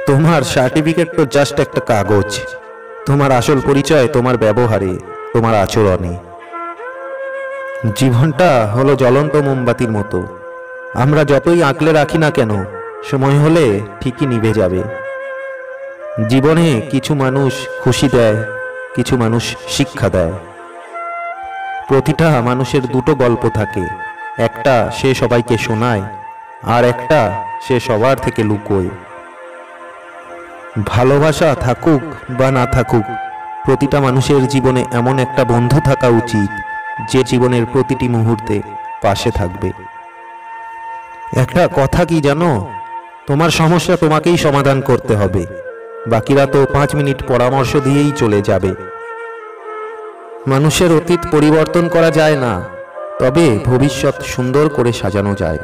তোমার সার্টিফিকেট তো জাস্ট একটা কাগজ। তোমার আসল পরিচয় তোমার ব্যবহারে, তোমার আচরণে। জীবনটা হলো জ্বলন্ত মোমবাতির মতো। আমরা যতই আঁকলে রাখি না কেন, সময় হলে ঠিকই নিভে যাবে। জীবনে কিছু মানুষ খুশি দেয়, কিছু মানুষ শিক্ষা দেয়। প্রতিটা মানুষের দুটো গল্প থাকে, একটা সে সবাইকে শোনায়, আর একটা সে সবার থেকে লুকোয়। ভালোবাসা থাকুক বা না থাকুক, প্রতিটা মানুষের জীবনে এমন একটা বন্ধু থাকা উচিত যে জীবনের প্রতিটি মুহূর্তে পাশে থাকবে। একটা কথা কি জানো, তোমার সমস্যা তোমাকেই সমাধান করতে হবে, বাকিরা তো 5 মিনিট পরামর্শ দিয়েই চলে যাবে। মানুষের অতীত পরিবর্তন করা যায় না, তবে ভবিষ্যৎ সুন্দর করে সাজানো যায়।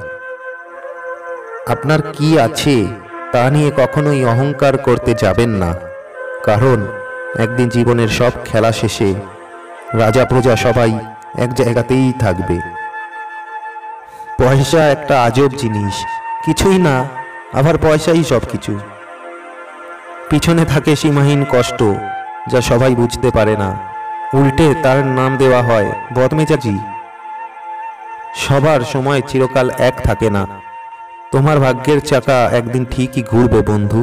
আপনার কি আছে তা নিয়ে কখনোই অহংকার করতে যাবেন না, কারণ একদিন জীবনের সব খেলা শেষে রাজা প্রজা সবাই এক জায়গাতেই থাকবে। পয়সা একটা আজব জিনিস, কিছুই না আবার পয়সাই সব কিছু। পিছনে থাকে সীমাহীন কষ্ট, যা সবাই বুঝতে পারে না, উল্টে তার নাম দেওয়া হয় বদমেজাজি। সবার সময় চিরকাল এক থাকে না, তোমার ভাগ্যের চাকা একদিন ঠিকই ঘুরবে বন্ধু।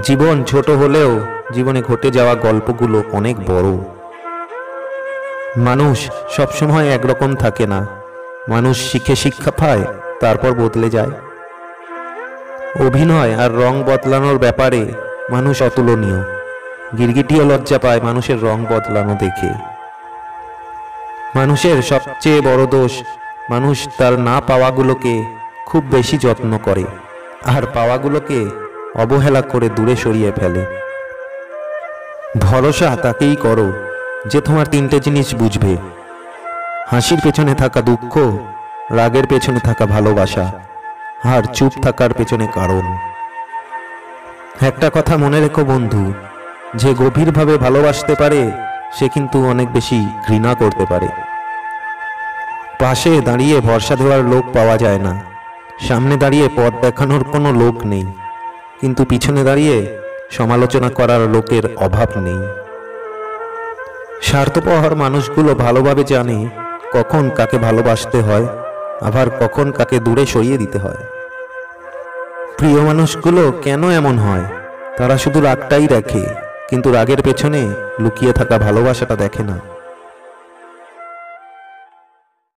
জীবন ছোট হলেও জীবনে ঘটে যাওয়া গল্পগুলো অনেক বড়। মানুষ সবসময় একরকম থাকে না, মানুষ শিখে শিক্ষা পায়, তারপর বদলে যায়। অভিনয় আর রং বদলানোর ব্যাপারে মানুষ অতুলনীয়, গিরগিটিও লজ্জা পায় মানুষের রং বদলানো দেখে। মানুষের সবচেয়ে বড় দোষ, মানুষ তার না পাওয়াগুলোকে খুব বেশি যত্ন করে, আর পাওয়াগুলোকে অবহেলা করে দূরে সরিয়ে ফেলে। ভরসা তাকেই করো যে তোমার 3টে জিনিস বুঝবে: হাসির পেছনে থাকা দুঃখ, রাগের পেছনে থাকা ভালোবাসা, আর চুপ থাকার পেছনে কারণ। একটা কথা মনে রেখো বন্ধু, যে গভীরভাবে ভালোবাসতে পারে সে কিন্তু অনেক বেশি ঘৃণা করতে পারে। পাশে দাঁড়িয়ে ভরসা দেওয়ার লোক পাওয়া যায় না, সামনে দাঁড়িয়ে পথ দেখানোর কোনো লোক নেই, কিন্তু পিছনে দাঁড়িয়ে সমালোচনা করার লোকের অভাব নেই। স্বার্থপর মানুষগুলো ভালোভাবে জানে কখন কাকে ভালোবাসতে হয়, আবার কখন কাকে দূরে সরিয়ে দিতে হয়। প্রিয় মানুষগুলো কেন এমন হয়? তারা শুধু রাগটাই দেখে, কিন্তু রাগের পেছনে লুকিয়ে থাকা ভালোবাসাটা দেখে না।